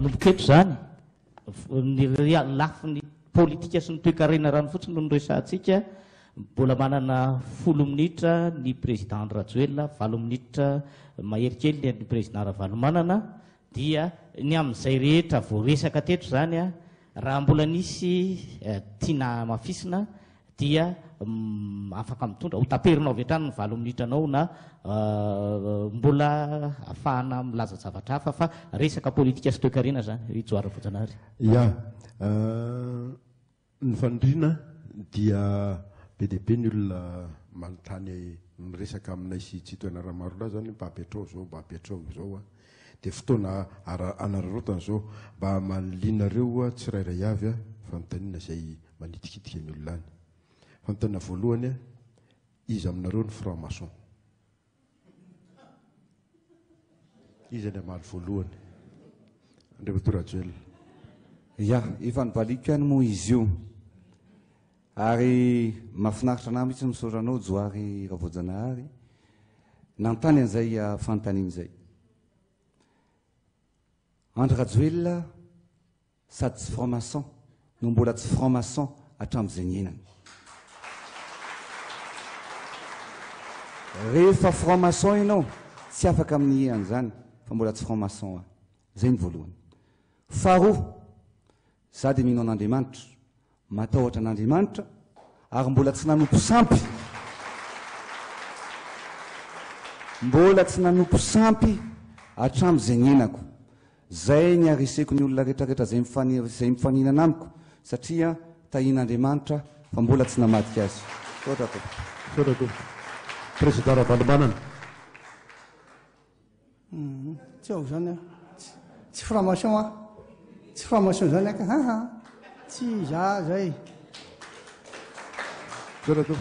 manomboka eto zany lafiny politika sy ny toe-karena rano fotsiny no resantsika. Mbola manana 10 minitra ny président Rajoelina, 20 minitra maherikely ny président Ravalomanana. Dia ny amin'izay rehetra voaresaka teto zany a, raha mbola nisy tiana mafisina dia afaka mitondra ho taperinao avy hatrany ny 20 minitra anao na mbola afahana milaza zavatra hafa fa resaka politika sy toe-karena zany Ijoara Vojanahary. Ya, ny fandriana dia be dia be ny olona manontany miresaka aminay sy tsy toena raha maro lahy zany mba Petrao zao a. Dia fotoana anararotana zao mba malinareo tsirairay avy a fanontaniana izay manitikitika ny olona any. Fanontaniana voalohany a, iza aminareo ny franc-maçon? Iza ny amaly voalohany? Andriamatoa Rajoelina. Ya, efa nivaliko ihany moa izy io. Ary mahafinaritra anahy mihitsy misaotra anao Joary Ravoajanahary nantany an'izay fanontaniana izay. Andry Rajoelina sady tsy franc-maçon no mbola tsy franc-maçon hatramin'izay ny enany. Rehefa franc-maçon ianao tsy afaka amin'ny an'izany fa mbola tsy franc-maçon aho. Zay ny voalohany. Faharoa, za dia mino an'Andriamanitra, matahotra an'Andriamanitra ary mbola tsy nanompo sampy. Mbola tsy nanompo sampy hatramin'izay ny enako. Zay ny ariseko ny olona rehetrarehetra zay mifanina amiko satria tahian'Andriamanitra fa mbola tsy namadika azy. Soratao. Président Ravalomanana. Tsy ao zany tsy franc-maçon a. Tsy franc-maçon zany aka. Tsy za zay. Soratao.